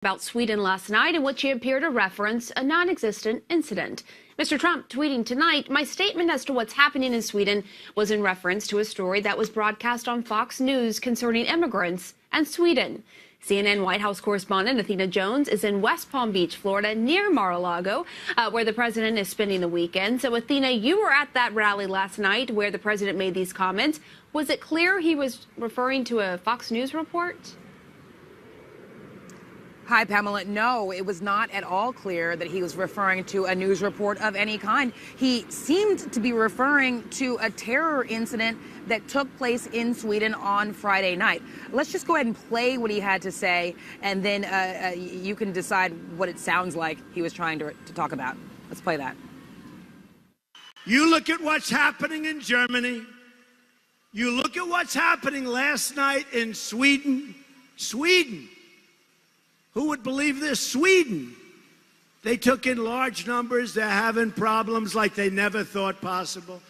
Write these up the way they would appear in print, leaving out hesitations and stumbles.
about Sweden last night in which he appeared to reference a non-existent incident. Mr. Trump tweeting tonight, "My statement as to what's happening in Sweden was in reference to a story that was broadcast on Fox News concerning immigrants and Sweden." CNN White House correspondent Athena Jones is in West Palm Beach, Florida, near Mar-a-Lago, where the president is spending the weekend. So, Athena, you were at that rally last night where the president made these comments. Was it clear he was referring to a Fox News report? Hi, Pamela. No, it was not at all clear that he was referring to a news report of any kind. He seemed to be referring to a terror incident that took place in Sweden on Friday night. Let's just go ahead and play what he had to say, and then you can decide what it sounds like he was trying to talk about. Let's play that. You look at what's happening in Germany. You look at what's happening last night in Sweden. Sweden. Who would believe this? Sweden. They took in large numbers. They're having problems like they never thought possible.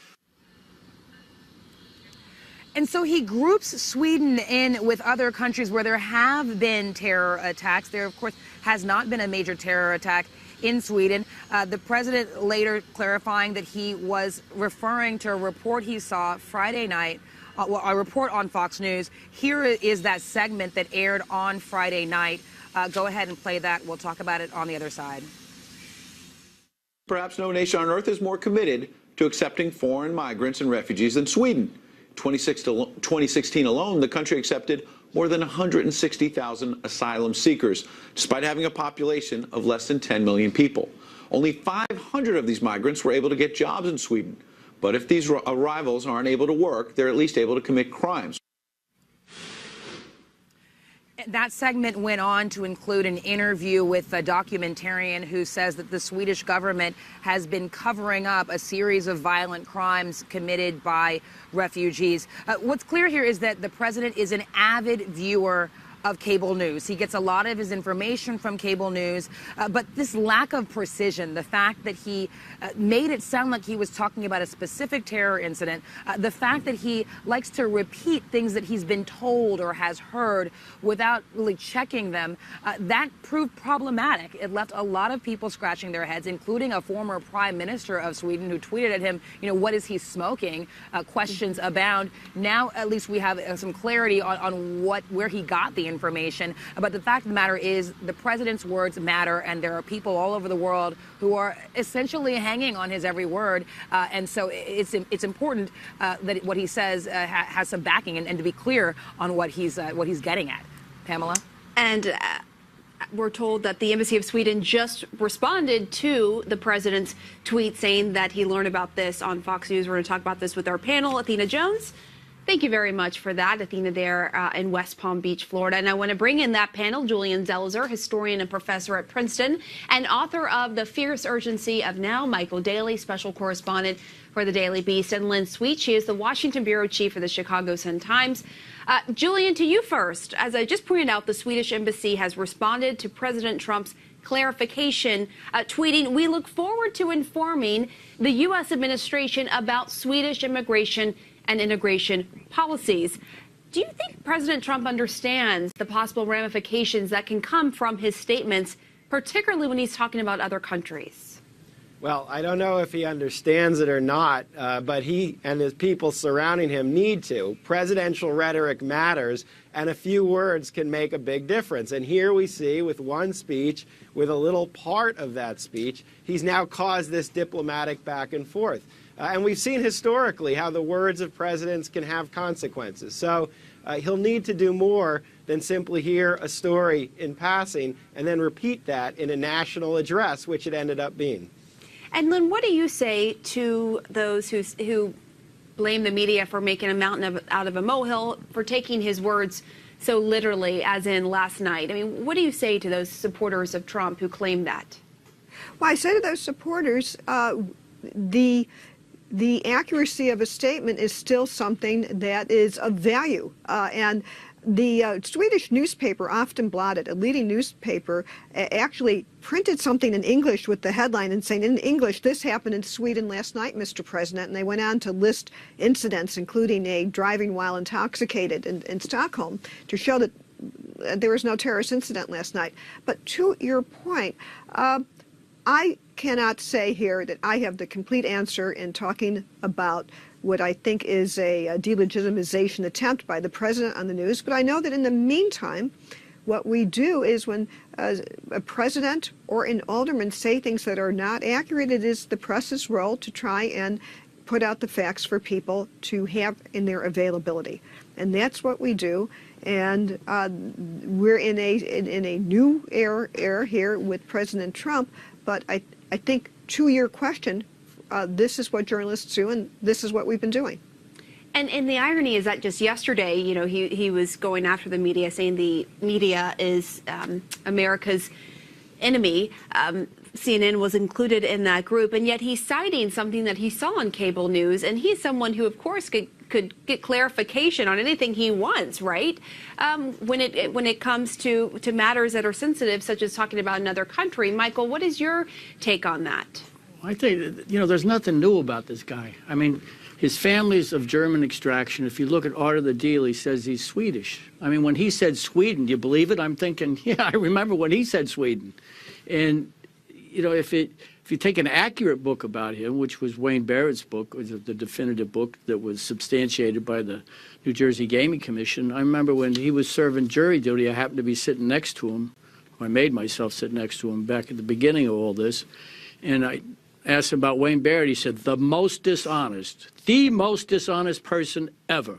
And so he groups Sweden in with other countries where there have been terror attacks. There, of course, has not been a major terror attack in Sweden. The president later clarifying that he was referring to a report he saw Friday night, a report on Fox News. Here is that segment that aired on Friday night. Go ahead and play that. We'll talk about it on the other side. Perhaps no nation on earth is more committed to accepting foreign migrants and refugees than Sweden. 2016 alone, the country accepted more than 160,000 asylum seekers, despite having a population of less than 10 million people. Only 500 of these migrants were able to get jobs in Sweden. But if these arrivals aren't able to work, they're at least able to commit crimes. That segment went on to include an interview with a documentarian who says that the Swedish government has been covering up a series of violent crimes committed by refugees. What's clear here is that the president is an avid viewer of cable news. He gets a lot of his information from cable news, but this lack of precision, the fact that he made it sound like he was talking about a specific terror incident, the fact that he likes to repeat things that he's been told or has heard without really checking them, that proved problematic. It left a lot of people scratching their heads, including a former prime minister of Sweden who tweeted at him, you know, what is he smoking? Questions abound. Now at least we have some clarity on where he got the information. But the fact of the matter is the president's words matter, and there are people all over the world who are essentially hanging on his every word. And so it's important that what he says has some backing and to be clear on what he's getting at. Pamela? And we're told that the Embassy of Sweden just responded to the president's tweet saying that he learned about this on Fox News. We're going to talk about this with our panel. Athena Jones, thank you very much for that. Athena there in West Palm Beach, Florida. And I want to bring in that panel, Julian Zelizer, historian and professor at Princeton and author of The Fierce Urgency of Now, Michael Daly, special correspondent for the Daily Beast, and Lynn Sweet. She is the Washington bureau chief for the Chicago Sun-Times. Julian, to you first. As I just pointed out, the Swedish embassy has responded to President Trump's clarification, tweeting, "We look forward to informing the U.S. administration about Swedish immigration and integration policies." Do you think President Trump understands the possible ramifications that can come from his statements, particularly when he's talking about other countries? Well, I don't know if he understands it or not, but he and his people surrounding him need to. Presidential rhetoric matters, and a few words can make a big difference. And here we see, with one speech, with a little part of that speech, he's now caused this diplomatic back and forth. And we've seen historically how the words of presidents can have consequences. So he'll need to do more than simply hear a story in passing and then repeat that in a national address, which it ended up being. And Lynn, what do you say to those who blame the media for making a mountain out of a molehill, for taking his words so literally, as in last night? I mean, what do you say to those supporters of Trump who claim that? Well, I say to those supporters, the accuracy of a statement is still something that is of value. And the Swedish newspaper Aftonbladet, a leading newspaper, actually printed something in English with the headline and saying, in English, "This happened in Sweden last night, Mr. President." And they went on to list incidents, including a driving while intoxicated in Stockholm, to show that there was no terrorist incident last night. But to your point, I cannot say here that I have the complete answer in talking about what I think is a delegitimization attempt by the president on the news. But I know that in the meantime, what we do is when a president or an alderman say things that are not accurate, it is the press's role to try and put out the facts for people to have in their availability. And that's what we do. And we're in a new era here with President Trump. But I think to your question, this is what journalists do, and this is what we've been doing. And the irony is that just yesterday, you know, he was going after the media, saying the media is America's enemy. CNN was included in that group, and yet he's citing something that he saw on cable news, and he's someone who, of course, could get clarification on anything he wants, right? When it comes to matters that are sensitive, such as talking about another country. Michael, what is your take on that? I think, you know, there's nothing new about this guy. I mean, his family's of German extraction. If you look at Art of the Deal, he says he's Swedish. I mean, when he said Sweden, do you believe it? I'm thinking, yeah, I remember when he said Sweden. And, you know, if you take an accurate book about him, which was Wayne Barrett's book, was the definitive book that was substantiated by the New Jersey Gaming Commission, I remember when he was serving jury duty, I happened to be sitting next to him. I made myself sit next to him back at the beginning of all this. And I asked him about Wayne Barrett. He said, the most dishonest person ever.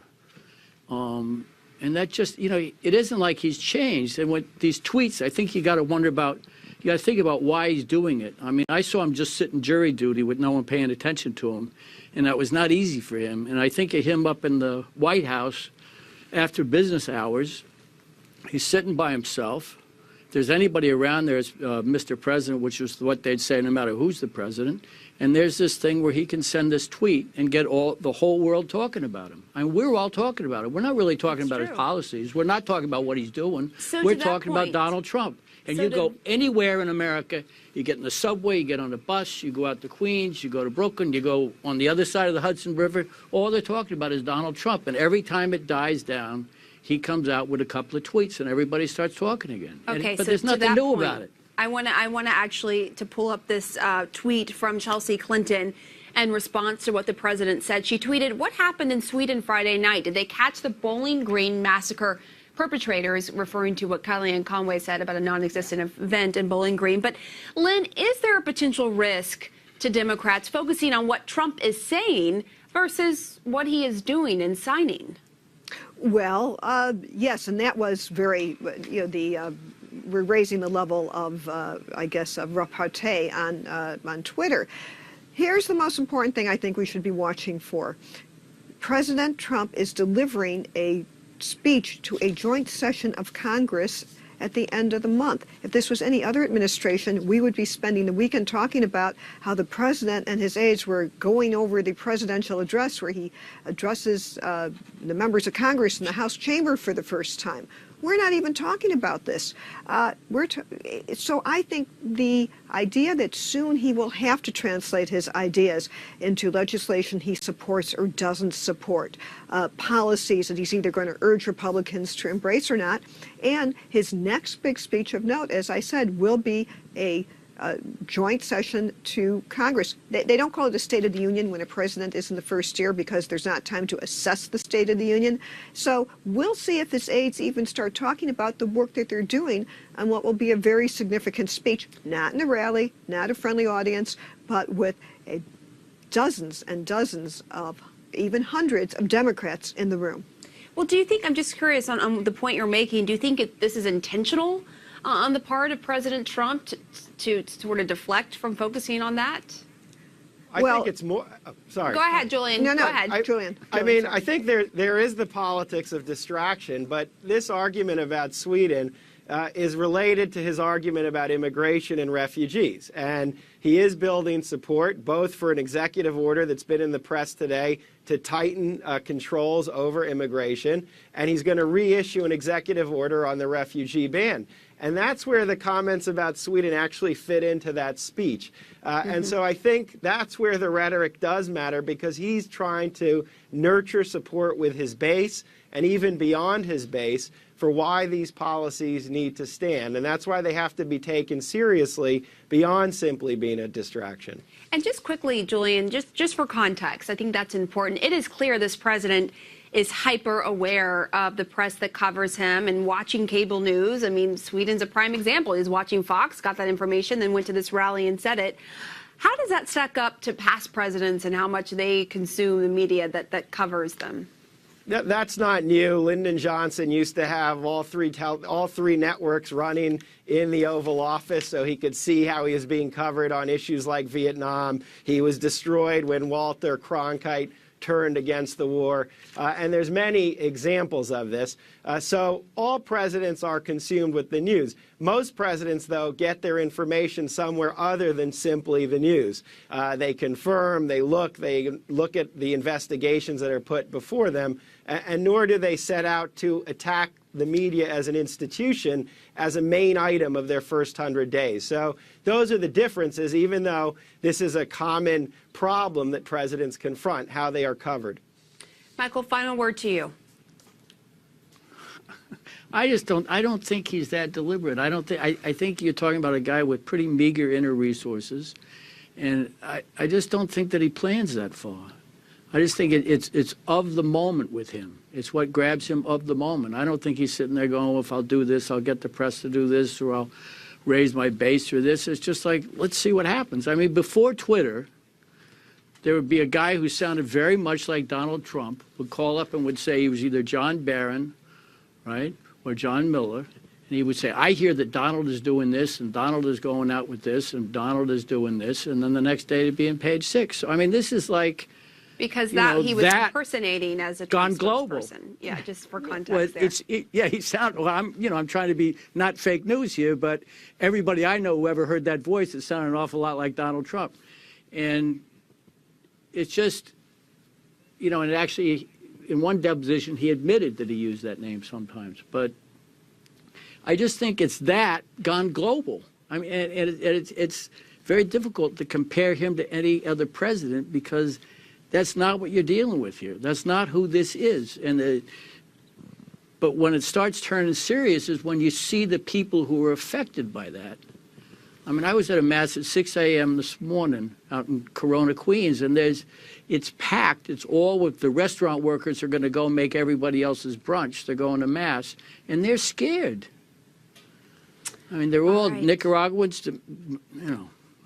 And that just, you know, it isn't like he's changed. And with these tweets, I think you got to think about why he's doing it. I mean, I saw him just sitting jury duty with no one paying attention to him, and that was not easy for him. And I think of him up in the White House after business hours. He's sitting by himself. If there's anybody around there, it's Mr. President, which is what they'd say no matter who's the president. And there's this thing where he can send this tweet and get the whole world talking about him. I mean, we're all talking about it. We're not really talking about his policies. We're not talking about what he's doing. We're talking about Donald Trump. And you go anywhere in America, you get in the subway, you get on a bus, you go out to Queens, you go to Brooklyn, you go on the other side of the Hudson River, all they're talking about is Donald Trump. And every time it dies down, he comes out with a couple of tweets and everybody starts talking again. Okay, but so there's nothing new about it. I want to actually pull up this tweet from Chelsea Clinton in response to what the president said. She tweeted, "What happened in Sweden Friday night? Did they catch the Bowling Green massacre perpetrators?" Referring to what Kellyanne Conway said about a non-existent event in Bowling Green. But Lynn, is there a potential risk to Democrats focusing on what Trump is saying versus what he is doing and signing? Well, yes, and that was very, you know, we're raising the level of, I guess, of repartee on Twitter. Here's the most important thing I think we should be watching for. President Trump is delivering a speech to a joint session of Congress at the end of the month. If this was any other administration, we would be spending the weekend talking about how the president and his aides were going over the presidential address where he addresses the members of Congress in the House chamber for the first time. We're not even talking about this. So I think the idea that soon he will have to translate his ideas into legislation he supports or doesn't support, policies that he's either going to urge Republicans to embrace or not, and his next big speech of note, as I said, will be a joint session to Congress. They don't call it a State of the Union when a president is in the first year because there's not time to assess the State of the Union. So we'll see if his aides even start talking about the work that they're doing on what will be a very significant speech, not in a rally, not a friendly audience, but with dozens and dozens of, even hundreds of Democrats in the room. Well, do you think, I'm just curious on the point you're making, do you think this is intentional on the part of President Trump to sort of deflect from focusing on that? I think it's more. Sorry. Go ahead, Julian. No, Go ahead. Julian. I mean, I think there is the politics of distraction, but this argument about Sweden is related to his argument about immigration and refugees. And he is building support both for an executive order that's been in the press today to tighten controls over immigration, and he's going to reissue an executive order on the refugee ban. And that's where the comments about Sweden actually fit into that speech. And so I think that's where the rhetoric does matter, because he's trying to nurture support with his base and even beyond his base for why these policies need to stand. And that's why they have to be taken seriously beyond simply being a distraction. And just quickly, Julian, just for context, I think that's important. It is clear this president is hyper aware of the press that covers him and watching cable news. I mean, Sweden's a prime example. He's watching Fox, got that information, then went to this rally and said it. How does that stack up to past presidents and how much they consume the media that covers them? That's not new. Lyndon Johnson used to have all three networks running in the Oval Office so he could see how he was being covered on issues like Vietnam. He was destroyed when Walter Cronkite turned against the war. And there's many examples of this. So all presidents are consumed with the news. Most presidents, though, get their information somewhere other than simply the news. They confirm, they look at the investigations that are put before them, and nor do they set out to attack the media as an institution as a main item of their first 100 days. So those are the differences, even though this is a common problem that presidents confront, how they are covered. Michael, final word to you. I don't think he's that deliberate. I think you're talking about a guy with pretty meager inner resources, and I just don't think that he plans that far. I just think it's of the moment with him. It's what grabs him of the moment. I don't think he's sitting there going, well, if I'll do this, I'll get the press to do this, or I'll raise my base or this. It's just like, let's see what happens. I mean, before Twitter, there would be a guy who sounded very much like Donald Trump, would call up and would say he was either John Barron, right, or John Miller. And he would say, I hear that Donald is doing this, and Donald is going out with this, and Donald is doing this. And then the next day it'd be in Page 6. So, I mean, this is like... Because he was impersonating as a gone global person. Yeah, just for context well, there. He sounded. Well, I'm trying to be not fake news here, but everybody I know who ever heard that voice, it sounded an awful lot like Donald Trump, and it's just, and it actually, in one deposition, he admitted that he used that name sometimes, but I just think it's that gone global. I mean, and it's very difficult to compare him to any other president because that's not what you're dealing with here. That's not who this is. But when it starts turning serious is when you see the people who are affected by that. I mean, I was at a mass at 6 a.m. this morning out in Corona, Queens, and it's packed. It's all with the restaurant workers are going to go make everybody else's brunch. They're going to mass, and they're scared. I mean, they're all Nicaraguans,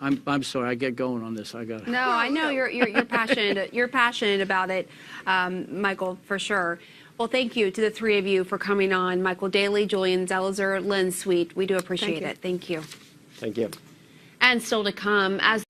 I'm sorry, I get going on this. No, I know you're passionate. You're passionate about it, Michael, for sure. Well, thank you to the three of you for coming on. Michael Daly, Julian Zelizer, Lynn Sweet. We do appreciate it. Thank you. Thank you. And still to come, as